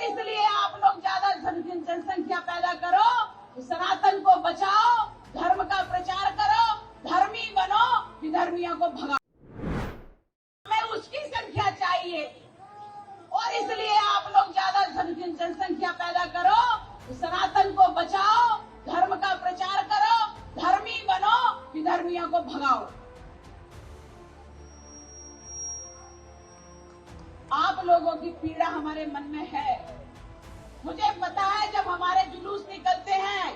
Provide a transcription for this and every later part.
और इसलिए आप लोग ज्यादा जनसंख्या पैदा करो, सनातन को बचाओ, धर्म का प्रचार करो, धर्मी बनो, विधर्मियों को भगाओ। हमें उसकी संख्या चाहिए और इसलिए आप लोग ज्यादा जनसंख्या पैदा करो, सनातन को बचाओ, धर्म का प्रचार करो, धर्मी बनो, विधर्मियों को भगाओ। आप लोगों की पीड़ा हमारे मन में है। मुझे पता है जब हमारे जुलूस निकलते हैं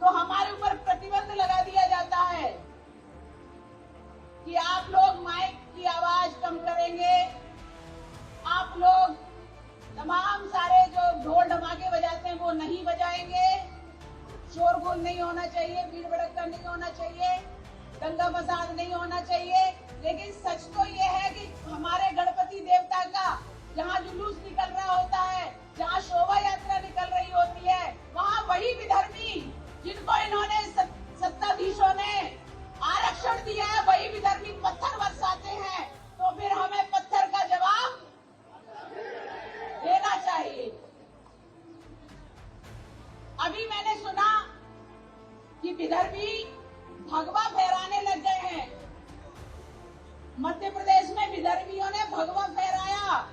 तो हमारे ऊपर प्रतिबंध लगा दिया जाता है कि आप लोग माइक की आवाज कम करेंगे, आप लोग तमाम सारे जो ढोल ढमाके बजाते हैं वो नहीं बजाएंगे, शोरगुल नहीं होना चाहिए, भीड़ भड़क्का नहीं होना चाहिए, दंगा फसाद नहीं होना चाहिए। लेकिन सच तो ये है कि हमारे गणपति देवता का जहाँ जुलूस निकल रहा होता है, जहाँ शोभा यात्रा निकल रही होती है, वहाँ वही विधर्मी जिनको इन्होंने सत्ताधीशों ने आरक्षण दिया है, वही विधर्मी पत्थर बरसाते हैं। तो फिर हमें पत्थर का जवाब देना चाहिए। अभी मैंने सुना कि विधर्मी भगवा फहराने लग गए हैं। मध्य प्रदेश में विधर्मियों ने भगवा फहराया।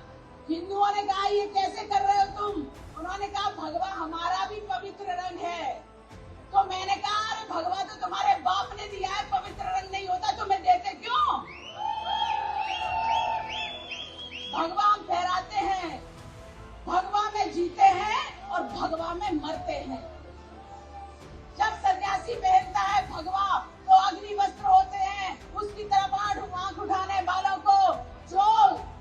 हिंदुओं ने कहा ये कैसे कर रहे हो तुम? उन्होंने कहा भगवा हमारा भी पवित्र रंग है। तो मैंने कहा अरे भगवा तो तुम्हारे बाप ने दिया है, पवित्र रंग नहीं होता, तुम्हें देते क्यों? भगवा हम फहराते हैं, भगवा में जीते हैं और भगवा में मरते हैं। जब सन्यासी पहनता है भगवा तो अग्नि वस्त्र होते हैं, उसकी तरफ आंख उठाने वालों को जो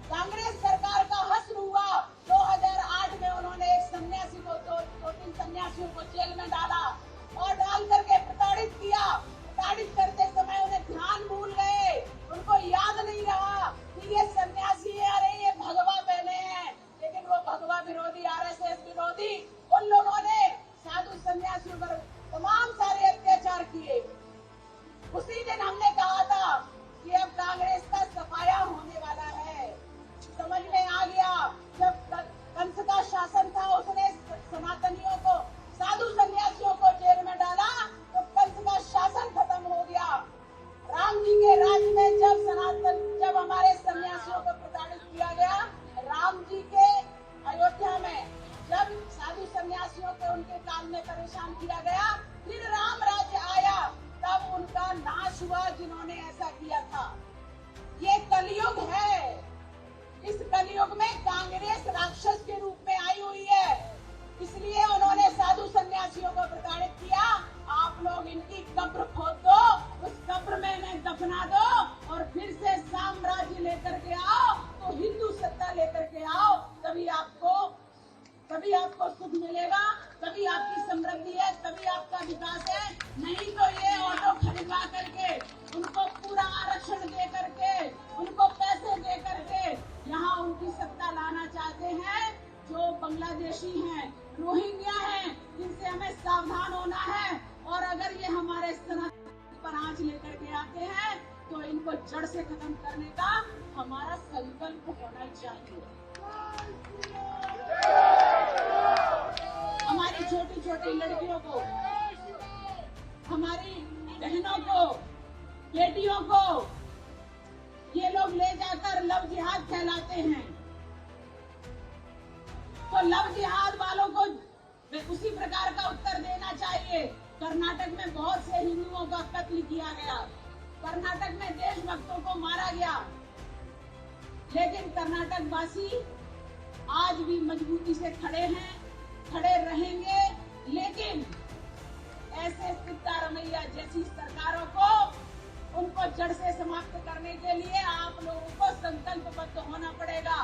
कांग्रेस सरकार का हश्र हुआ, 2008 में उन्होंने एक सन्यासी को दो तीन सन्यासियों को जेल में डाला और डाल करके प्रताड़ित किया। प्रताड़ित करते समय उन्हें ध्यान भूल गए, उनको याद नहीं रहा कि ये सन्यासी है, अरे ये भगवा पहने हैं। लेकिन वो भगवा विरोधी, आरएसएस विरोधी, उन लोगों ने साधु सन्यासियों पर तमाम सारे अत्याचार किए। उसी दिन हमने कहा था कि अब कांग्रेस का सफाया होने वाला है। समझ में आ गया, जब कंस का शासन था उसने सनातनियों को, साधु सन्यासियों को जेल में डाला तो कंस का शासन खत्म हो गया। राम जी के राज्य में जब हमारे सन्यासियों को प्रताड़ित किया गया, राम जी के अयोध्या में जब साधु सन्यासियों को उनके काल में परेशान किया गया, फिर राम राज्य आया, तब उनका नाश हुआ जिन्होंने ऐसा किया था। ये कलयुग है। इस कलयुग में कांग्रेस राक्षस के रूप में आई हुई है, इसलिए उन्होंने साधु सन्यासियों को प्रताड़ित किया। आप लोग इनकी कब्र खोद दो, उस कब्र में इन्हें दफना दो और फिर से साम्राज्य लेकर के आओ, तो हिंदू सत्ता लेकर के आओ, तभी आपको सुख मिलेगा, तभी आपकी समृद्धि है, तभी आपका विकास है। नहीं तो ये ऑटो खरीदवा करके, उनको पूरा आरक्षण दे करके, उनको पैसे दे करके यहाँ उनकी सत्ता लाना चाहते हैं। जो बांग्लादेशी हैं, रोहिंग्या हैं, इनसे हमें सावधान होना है। और अगर ये हमारे सनातन पर आंच लेकर के आते हैं तो इनको जड़ से खत्म करने का हमारा संकल्प होना चाहिए। हमारी छोटी छोटी लड़कियों को, हमारी बहनों को, बेटियों को ये लोग ले जाकर लव जिहाद कहलाते हैं। तो लव जिहाद वालों को उसी प्रकार का उत्तर देना चाहिए। कर्नाटक में बहुत से हिंदुओं का कत्ल किया गया, कर्नाटक में देशभक्तों को मारा गया, लेकिन कर्नाटक वासी आज भी मजबूती से खड़े हैं, खड़े रहेंगे। लेकिन ऐसे सिद्धारमैया जैसी सरकारों को, उनको जड़ से समाप्त करने के लिए आप लोगों को संकल्पबद्ध होना पड़ेगा।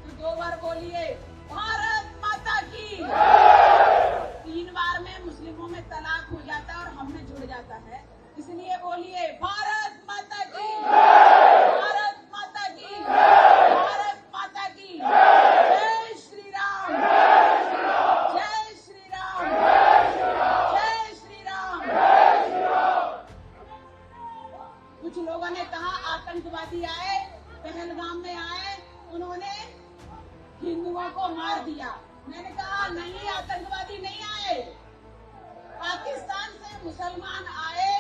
तो 2 बार बोलिए भारत माता की। 3 बार में मुस्लिमों में तलाक हो जाता है और हम में जुड़ जाता है, इसलिए बोलिए भारत माता की, भारत माता की, भारत माता की। जय श्री राम, जय श्री राम, जय श्री राम। कुछ लोगों ने कहा आतंकवादी आए, पहलगाम में आए, उन्होंने हिंदुओं को मार दिया। मैंने कहा नहीं, आतंकवादी नहीं आए, पाकिस्तान से मुसलमान आए।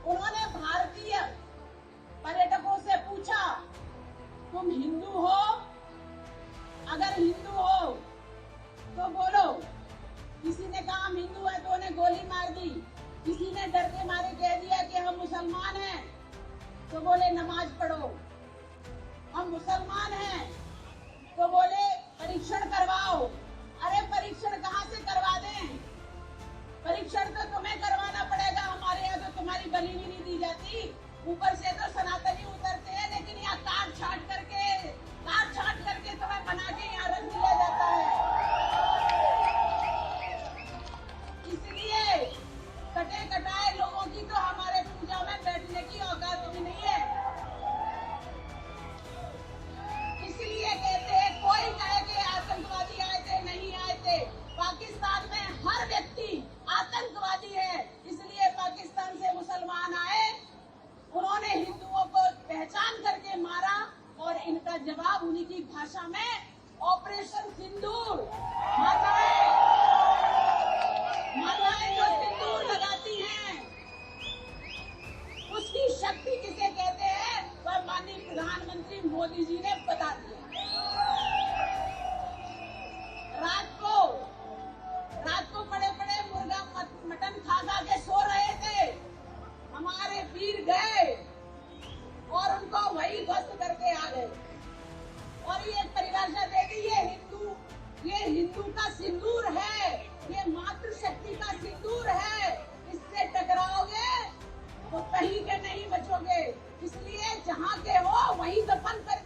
उन्होंने भारतीय पर्यटकों से पूछा तुम हिंदू हो? अगर हिंदू हो तो बोलो। किसी ने कहा हम हिंदू है तो उन्हें गोली मार दी। किसी ने डर के मारे कह दिया कि हम मुसलमान हैं तो बोले नमाज पढ़ो। हम मुसलमान हैं तो बोले परीक्षण करवाओ। अरे परीक्षण कहाँ से करवा दें? परीक्षण तो तुम्हें करवाना पड़ेगा, हमारे यहाँ तो तुम्हारी बलि भी नहीं दी जाती। ऊपर से तो सनातनी उतरते हैं, लेकिन यहाँ काट छाट करके तुम्हें बना के यहाँ रख दिया जाता है। इसलिए कटे कटाए लोगों की तो हमारे पूजा में बैठने की औकात भी नहीं है। इसलिए कहते हैं कोई कहे कि आतंकवादी आए थे, नहीं आए थे। पाकिस्तान में हर व्यक्ति आतंकवादी है। इसलिए पाकिस्तान से मुसलमान आए, उन्होंने हिंदुओं को पहचान करके मारा और इनका जवाब उन्हीं की भाषा में ऑपरेशन सिंदूर। माताएं जो सिंदूर लगाती हैं उसकी शक्ति किसे कहते हैं, वह माननीय प्रधानमंत्री मोदी जी ने बता दिया। रात को बड़े बड़े मुर्गा मटन खा के सो रहे थे। हमारे वीर गए और उनको वही ध्वस्त करके आ गए। और ये परिभाषा दे दी, ये हिंदू का सिंदूर है, ये मातृशक्ति का सिंदूर है। इससे टकराओगे तो कहीं के नहीं बचोगे। इसलिए जहाँ के हो वहीं दफन कर